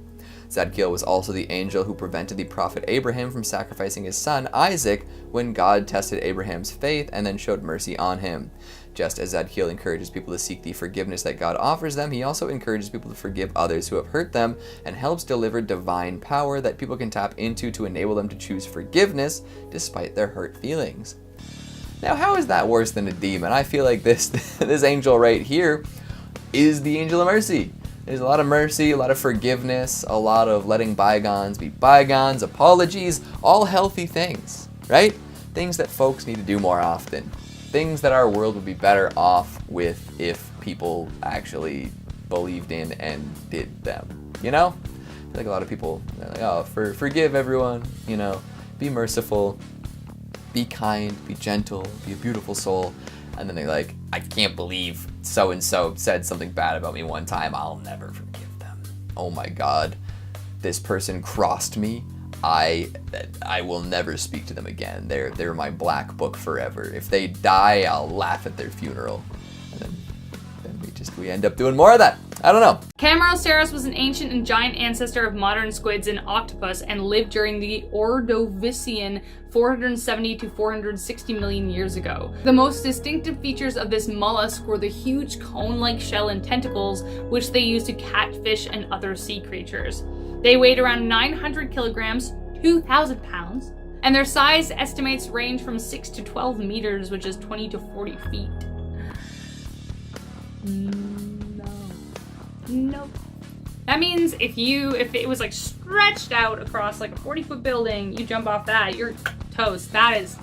Zadkiel was also the angel who prevented the prophet Abraham from sacrificing his son Isaac when God tested Abraham's faith and then showed mercy on him. Just as Zadkiel encourages people to seek the forgiveness that God offers them, he also encourages people to forgive others who have hurt them and helps deliver divine power that people can tap into to enable them to choose forgiveness despite their hurt feelings. Now, how is that worse than a demon? I feel like this angel right here is the angel of mercy. There's a lot of mercy, a lot of forgiveness, a lot of letting bygones be bygones, apologies, all healthy things, right? Things that folks need to do more often. Things that our world would be better off with if people actually believed in and did them, you know? I feel like a lot of people are like, oh, forgive everyone, you know, be merciful, be kind, be gentle, be a beautiful soul. And then they're like, I can't believe so-and-so said something bad about me one time. I'll never forgive them. Oh my God, this person crossed me. I will never speak to them again. They're my black book forever. If they die, I'll laugh at their funeral. And then we end up doing more of that. I don't know. Camarasaurus was an ancient and giant ancestor of modern squids and octopus and lived during the Ordovician 470 to 460 million years ago. The most distinctive features of this mollusk were the huge cone-like shell and tentacles, which they used to catch fish and other sea creatures. They weighed around 900 kilograms, 2,000 pounds, and their size estimates range from 6 to 12 meters, which is 20 to 40 feet. No. That means if it was like stretched out across like a 40-foot building, you jump off that, you're toast. That is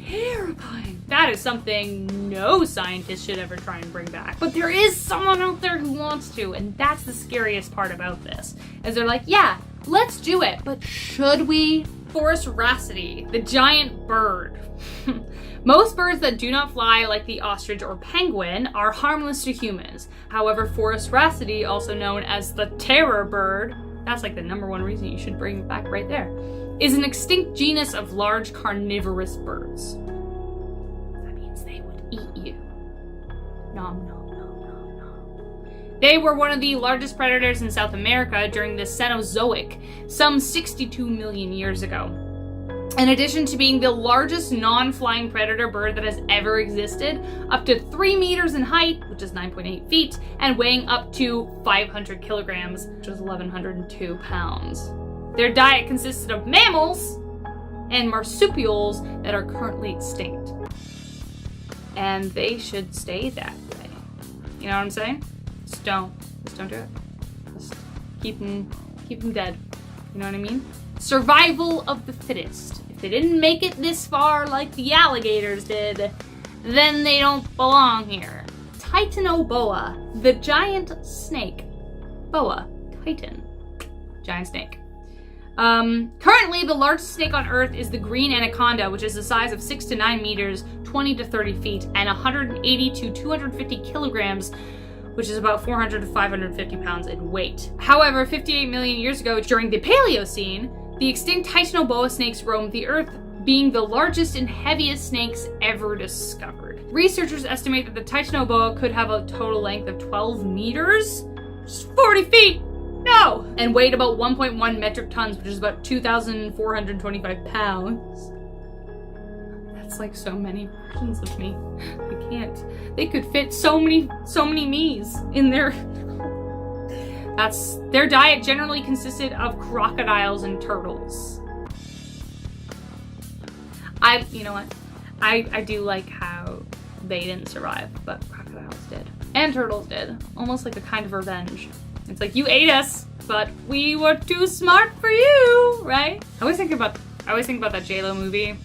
terrifying. That is something no scientist should ever try and bring back. But there is someone out there who wants to, and that's the scariest part about this. Is they're like, yeah, let's do it, but should we? Forest Rhapsody, the giant bird. Most birds that do not fly, like the ostrich or penguin, are harmless to humans. However, Forest Rhapsody, also known as the terror bird, that's like the #1 reason you should bring it back right there, is an extinct genus of large carnivorous birds. That means they would eat you. Nom nom nom nom nom. They were one of the largest predators in South America during the Cenozoic, some 62 million years ago. In addition to being the largest non-flying predator bird that has ever existed, up to 3 meters in height, which is 9.8 feet, and weighing up to 500 kilograms, which is 1,102 pounds. Their diet consisted of mammals and marsupials that are currently extinct. And they should stay that way. You know what I'm saying? Just don't do it. Just keep them dead. You know what I mean? Survival of the fittest. If they didn't make it this far like the alligators did, then they don't belong here. Titanoboa, the giant snake. Boa, Titan, giant snake. Currently, the largest snake on Earth is the green anaconda, which is the size of 6 to 9 meters, 20 to 30 feet, and 180 to 250 kilograms, which is about 400 to 550 pounds in weight. However, 58 million years ago, during the Paleocene, the extinct Titanoboa snakes roamed the Earth, being the largest and heaviest snakes ever discovered. Researchers estimate that the Titanoboa could have a total length of 12 meters, which is 40 feet, no! And weighed about 1.1 metric tons, which is about 2,425 pounds. That's like so many versions of me. I can't. They could fit so many me's in their... Their diet generally consisted of crocodiles and turtles. You know what? I do like how they didn't survive, but crocodiles did. And turtles did. Almost like a kind of revenge. It's like, you ate us, but we were too smart for you, right? I always think about that J-Lo movie,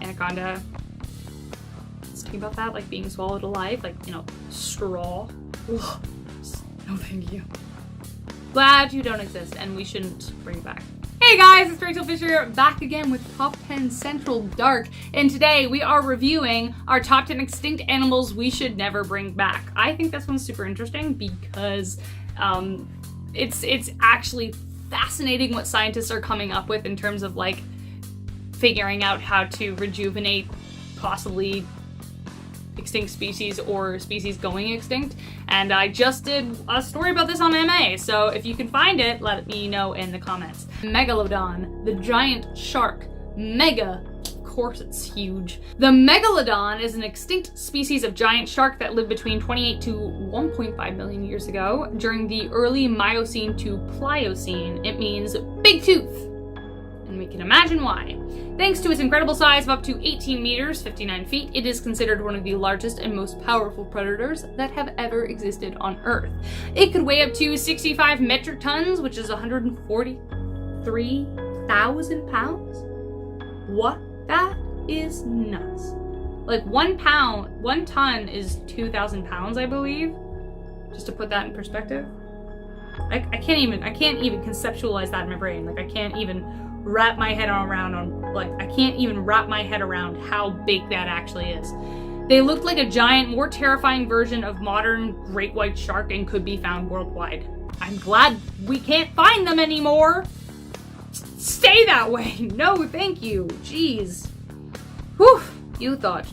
Anaconda. Just think about that, like being swallowed alive, like, you know, straw. Ugh. No, thank you. Glad you don't exist, and we shouldn't bring you back. Hey guys, it's Rachel Fisher back again with Top 10 Central Dark, and today we are reviewing our top 10 extinct animals we should never bring back. I think this one's super interesting because it's actually fascinating what scientists are coming up with in terms of like figuring out how to rejuvenate possibly extinct species or species going extinct, and I just did a story about this on MA, so if you can find it, let me know in the comments. Megalodon, the giant shark. Mega, of course it's huge. The megalodon is an extinct species of giant shark that lived between 28 to 1.5 million years ago during the early Miocene to Pliocene. It means big tooth, and we can imagine why. Thanks to its incredible size of up to 18 meters, 59 feet, it is considered one of the largest and most powerful predators that have ever existed on Earth. It could weigh up to 65 metric tons, which is 143,000 pounds. What? That is nuts. Like 1 ton is 2,000 pounds, I believe. Just to put that in perspective. I can't even conceptualize that in my brain. Like I can't even wrap my head around how big that actually is. They looked like a giant, more terrifying version of modern great white shark and could be found worldwide. I'm glad we can't find them anymore. Stay that way. No, thank you. Jeez. Whew. You thought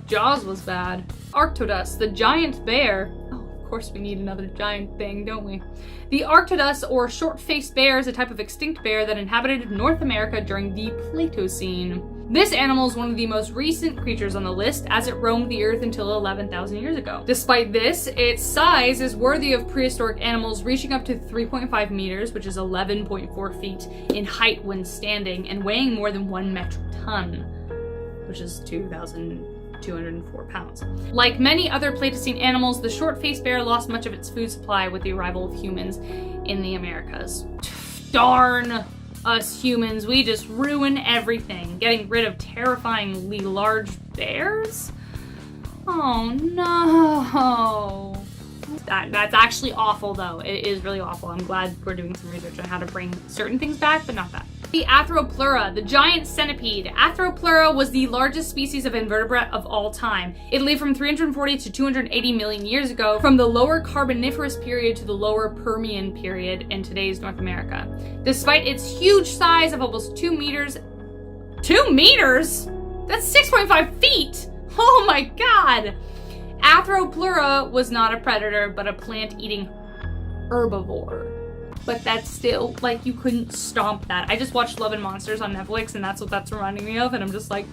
Jaws was bad. Arctodus, the giant bear. Of course we need another giant thing, don't we? The Arctodus, or short-faced bear, is a type of extinct bear that inhabited North America during the Pleistocene. This animal is one of the most recent creatures on the list, as it roamed the earth until 11,000 years ago. Despite this, its size is worthy of prehistoric animals, reaching up to 3.5 meters, which is 11.4 feet, in height when standing, and weighing more than 1 metric ton, which is 2,204 pounds. Like many other Pleistocene animals, the short-faced bear lost much of its food supply with the arrival of humans in the Americas. Darn us humans, we just ruin everything. Getting rid of terrifyingly large bears? Oh no. That's actually awful though. It is really awful. I'm glad we're doing some research on how to bring certain things back, but not that. The Arthropleura, the giant centipede. Arthropleura was the largest species of invertebrate of all time. It lived from 340 to 280 million years ago, from the lower Carboniferous period to the lower Permian period in today's North America. Despite its huge size of almost 2 meters, 2 meters? That's 6.5 feet! Oh my god! Arthropleura was not a predator, but a plant-eating herbivore. But that's still, like, you couldn't stomp that. I just watched Love and Monsters on Netflix, and that's what that's reminding me of, and I'm just like,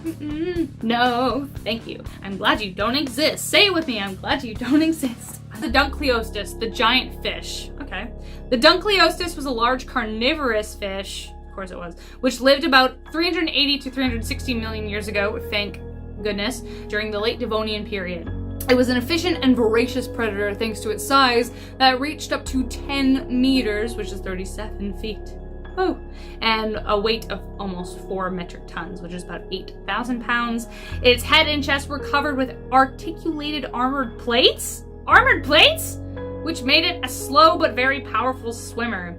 no, thank you. I'm glad you don't exist. Say it with me, I'm glad you don't exist. The Dunkleostis, the giant fish. Okay. The Dunkleostis was a large carnivorous fish, of course it was, which lived about 380 to 360 million years ago, thank goodness, during the late Devonian period. It was an efficient and voracious predator thanks to its size that reached up to 10 meters, which is 37 feet. Oh, and a weight of almost 4 metric tons, which is about 8,000 pounds. Its head and chest were covered with articulated armored plates? Armored plates? Which made it a slow but very powerful swimmer.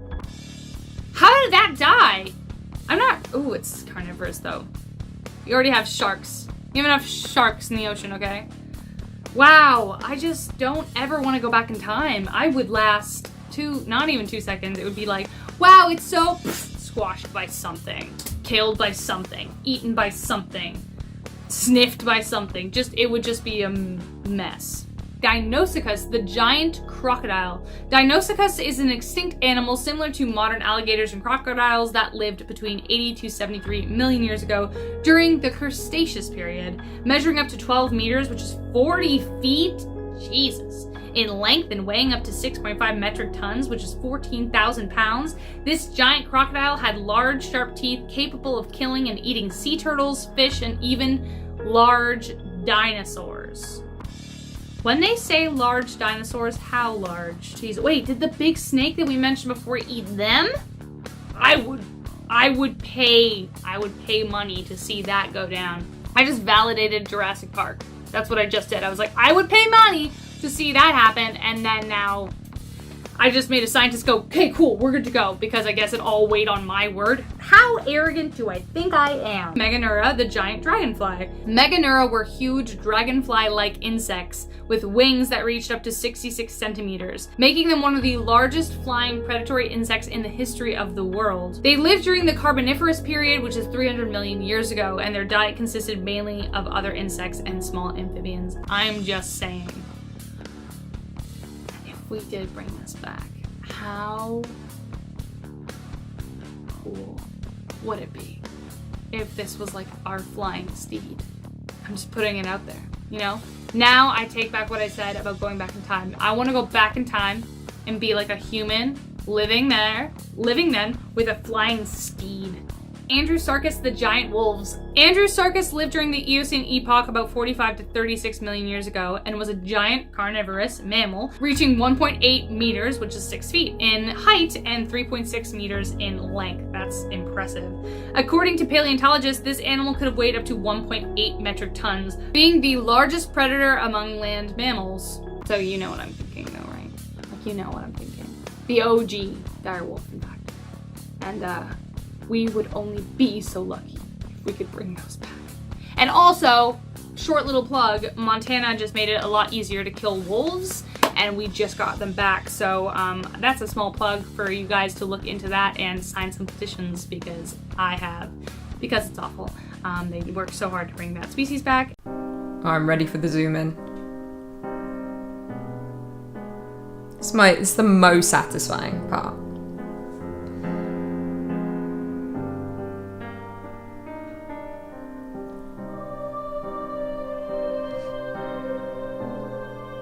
How did that die? Ooh, it's carnivorous though. You already have sharks. You have enough sharks in the ocean, okay? Wow, I just don't ever want to go back in time. I would last not even 2 seconds. It would be like, wow, it's so squashed by something, killed by something, eaten by something, sniffed by something. It would just be a mess. Deinonychus, the giant crocodile. Deinonychus is an extinct animal similar to modern alligators and crocodiles that lived between 80 to 73 million years ago during the Cretaceous period, measuring up to 12 meters, which is 40 feet, Jesus, in length and weighing up to 6.5 metric tons, which is 14,000 pounds. This giant crocodile had large, sharp teeth capable of killing and eating sea turtles, fish, and even large dinosaurs. When they say large dinosaurs, how large? Jeez, wait, did the big snake that we mentioned before eat them? I would pay money to see that go down. I just validated Jurassic Park. That's what I just did. I was like, I would pay money to see that happen, and then now I just made a scientist go, okay, cool, we're good to go, because I guess it all weighed on my word. How arrogant do I think I am? Meganeura, the giant dragonfly. Meganeura were huge dragonfly-like insects with wings that reached up to 66 centimeters, making them one of the largest flying predatory insects in the history of the world. They lived during the Carboniferous period, which is 300 million years ago, and their diet consisted mainly of other insects and small amphibians. I'm just saying. If we did bring this back, how cool would it be if this was like our flying steed? I'm just putting it out there, you know? Now I take back what I said about going back in time. I want to go back in time and be like a human living then with a flying steed. Andrewsarchus the giant wolves. Andrewsarchus lived during the Eocene epoch about 45 to 36 million years ago and was a giant carnivorous mammal reaching 1.8 meters, which is 6 feet, in height and 3.6 meters in length. That's impressive. According to paleontologists, this animal could have weighed up to 1.8 metric tons, being the largest predator among land mammals. So you know what I'm thinking though, right? Like, you know what I'm thinking. The OG direwolf, in fact. And we would only be so lucky if we could bring those back. And also, short little plug, Montana just made it a lot easier to kill wolves, and we just got them back. So that's a small plug for you guys to look into that and sign some petitions, because because it's awful. They worked so hard to bring that species back. I'm ready for the zoom in. It's the most satisfying part.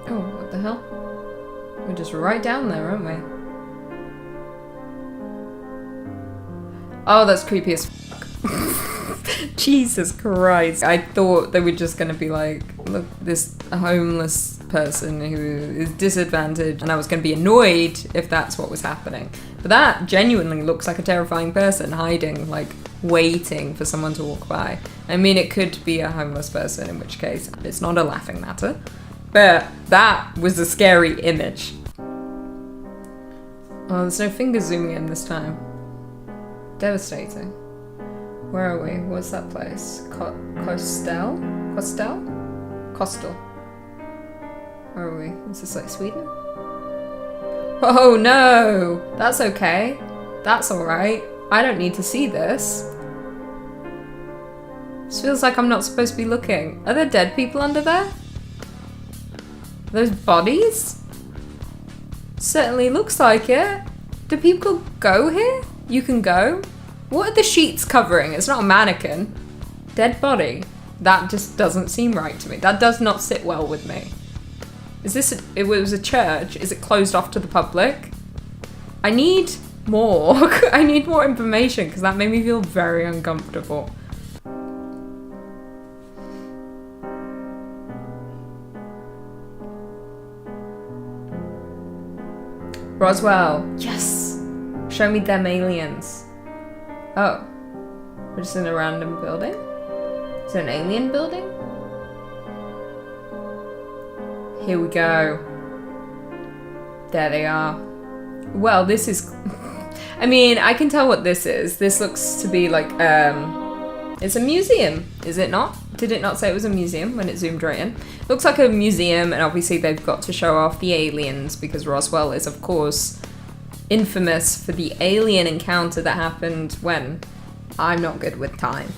Oh, what the hell? We're just right down there, aren't we? Oh, that's creepy as fuck. Jesus Christ. I thought they were just gonna be like, look, this homeless person who is disadvantaged, and I was gonna be annoyed if that's what was happening. But that genuinely looks like a terrifying person hiding, like waiting for someone to walk by. I mean, it could be a homeless person, in which case it's not a laughing matter. But that was a scary image. Oh, there's no finger zooming in this time. Devastating. Where are we? What's that place? Coastal? Where are we? Is this like Sweden? Oh no! That's okay. That's alright. I don't need to see this. This feels like I'm not supposed to be looking. Are there dead people under there? Those bodies? Certainly looks like it. Do people go here? You can go? What are the sheets covering? It's not a mannequin. Dead body. That just doesn't seem right to me. That does not sit well with me. Is this it was a church? Is it closed off to the public? I need more. I need more information, because that made me feel very uncomfortable. Roswell. Yes! Show me them aliens. Oh. We're just in a random building? Is it an alien building? Here we go. There they are. Well, this is... I mean, I can tell what this is. This looks to be like, it's a museum, is it not? Did it not say it was a museum when it zoomed right in? It looks like a museum, and obviously they've got to show off the aliens, because Roswell is, of course, infamous for the alien encounter that happened when? I'm not good with time.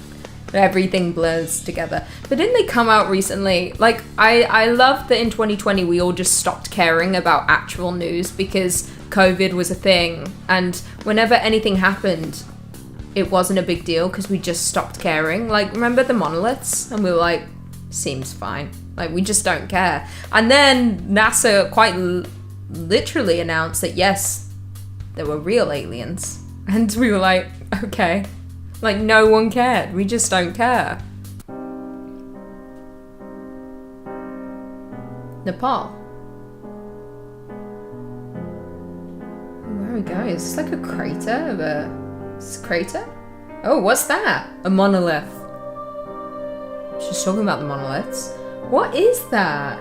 Everything blurs together. But didn't they come out recently? Like, I love that in 2020 we all just stopped caring about actual news because COVID was a thing. And whenever anything happened, it wasn't a big deal because we just stopped caring. Like, remember the monoliths? And we were like, seems fine. Like, we just don't care. And then NASA quite literally announced that, yes, there were real aliens. And we were like, okay. Like, no one cared. We just don't care. Nepal. Where are we going? Is this like a crater of a... Is this a crater? Oh, what's that? A monolith. She's talking about the monoliths. What is that?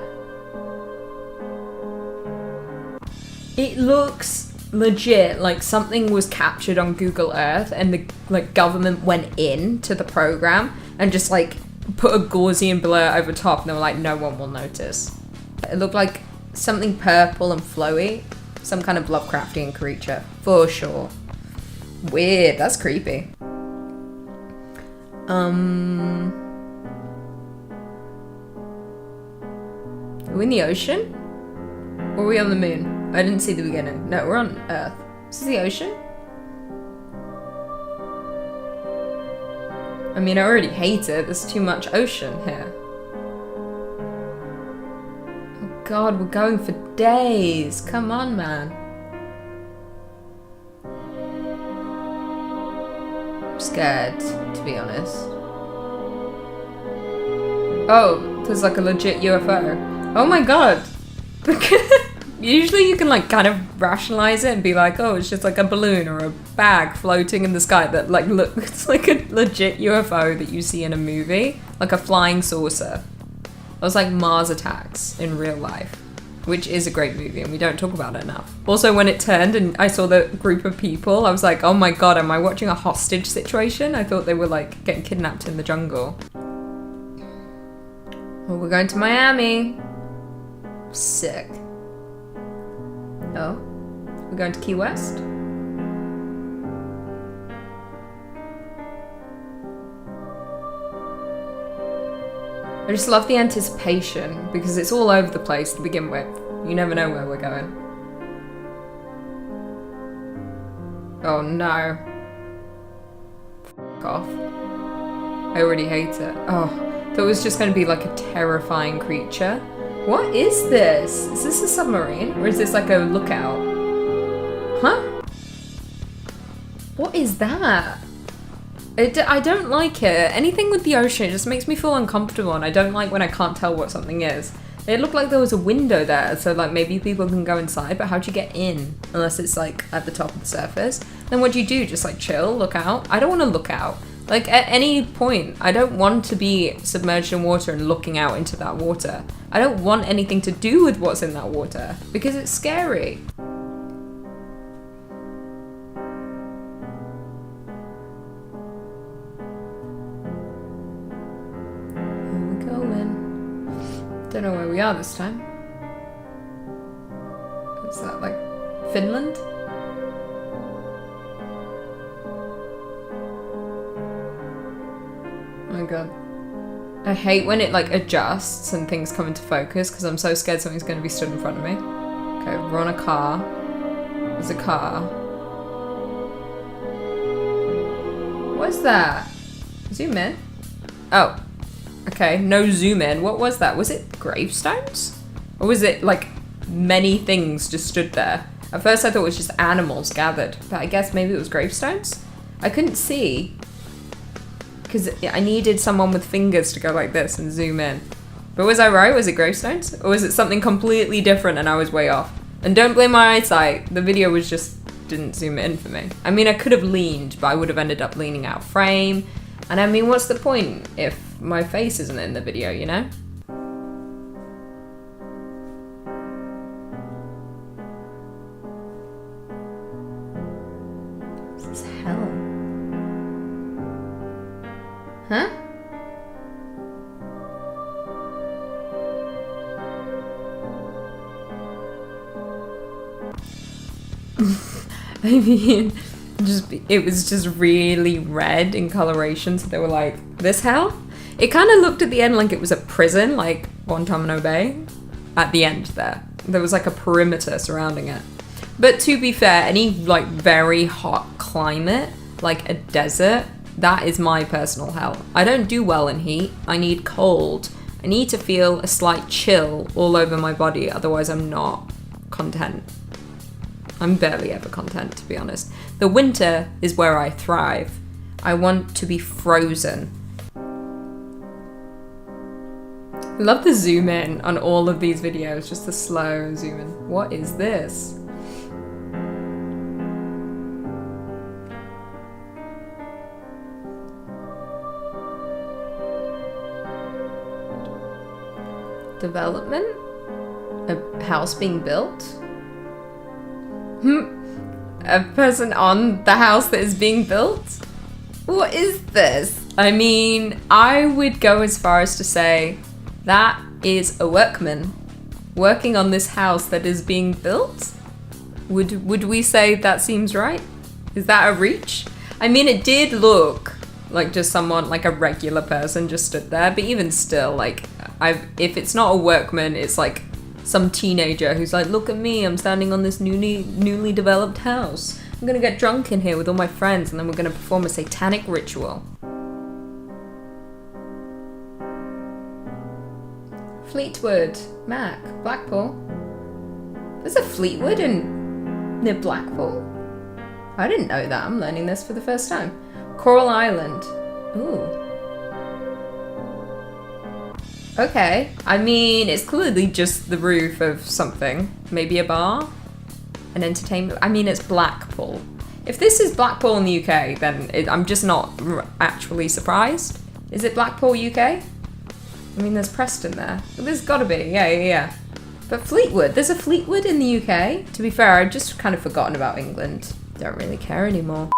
It looks legit like something was captured on Google Earth and the like government went in to the program and just like put a Gaussian blur over top and they were like, no one will notice. It looked like something purple and flowy. Some kind of Lovecraftian creature, for sure. Weird, that's creepy. Are we in the ocean? Or are we on the moon? I didn't see the beginning. No, we're on Earth. This is the ocean? I mean, I already hate it. There's too much ocean here. Oh God, we're going for days. Come on, man. I'm scared, to be honest. Oh, there's like a legit UFO. Oh my God. Usually you can like kind of rationalize it and be like, oh, it's just like a balloon or a bag floating in the sky that like looks like a legit UFO that you see in a movie, like a flying saucer. It was like Mars Attacks in real life, which is a great movie and we don't talk about it enough. Also, when it turned and I saw the group of people, I was like, oh my God, am I watching a hostage situation? I thought they were like getting kidnapped in the jungle. Well, we're going to Miami. Sick. Oh, we're going to Key West? I just love the anticipation because it's all over the place to begin with. You never know where we're going. Oh no. F off. I already hate it. Oh, thought it was just going to be like a terrifying creature. What is this? Is this a submarine? Or is this like a lookout? Huh? What is that? I don't like it. Anything with the ocean just makes me feel uncomfortable and I don't like when I can't tell what something is. It looked like there was a window there, so like maybe people can go inside, but how'd you get in? Unless it's like at the top of the surface. Then what do you do? Just like chill, look out? I don't want to look out. Like at any point, I don't want to be submerged in water and looking out into that water. I don't want anything to do with what's in that water because it's scary. Here we go in. Don't know where we are this time. Is that like Finland? Oh my God. I hate when it like adjusts and things come into focus because I'm so scared something's going to be stood in front of me. Okay, we're on a car. There's a car. What's that? Zoom in. Oh. Okay, no zoom in. What was that? Was it gravestones? Or was it like many things just stood there? At first I thought it was just animals gathered, but I guess maybe it was gravestones? I couldn't see. Because I needed someone with fingers to go like this and zoom in. But was I right? Was it gravestones? Or was it something completely different and I was way off? And don't blame my eyesight. The video was just didn't zoom in for me. I mean, I could have leaned, but I would have ended up leaning out of frame. And I mean, what's the point if my face isn't in the video, you know? This is hell. Huh? I mean, it was just really red in coloration, so they were like, this hell? It kind of looked at the end like it was a prison, like Guantanamo Bay. At the end there was like a perimeter surrounding it. But to be fair, any like very hot climate, like a desert, that is my personal hell. I don't do well in heat. I need cold. I need to feel a slight chill all over my body, otherwise I'm not content. I'm barely ever content, to be honest. The winter is where I thrive. I want to be frozen. I love the zoom in on all of these videos, just the slow zoom in. What is this? Development? A house being built? A person on the house that is being built? What is this? I mean, I would go as far as to say that is a workman working on this house that is being built. Would we say that seems right? Is that a reach? I mean, it did look like just someone, like a regular person just stood there, but even still, like, if it's not a workman, it's like some teenager who's like, look at me, I'm standing on this newly developed house. I'm gonna get drunk in here with all my friends and then we're gonna perform a satanic ritual. Fleetwood, Mac, Blackpool. There's a Fleetwood near Blackpool? I didn't know that, I'm learning this for the first time. Coral Island, ooh. Okay, I mean, it's clearly just the roof of something. Maybe a bar? An entertainment? I mean, it's Blackpool. If this is Blackpool in the UK, then I'm just not actually surprised. Is it Blackpool, UK? I mean, there's Preston there. There's gotta be, yeah. But Fleetwood, there's a Fleetwood in the UK? To be fair, I've just kind of forgotten about England. Don't really care anymore.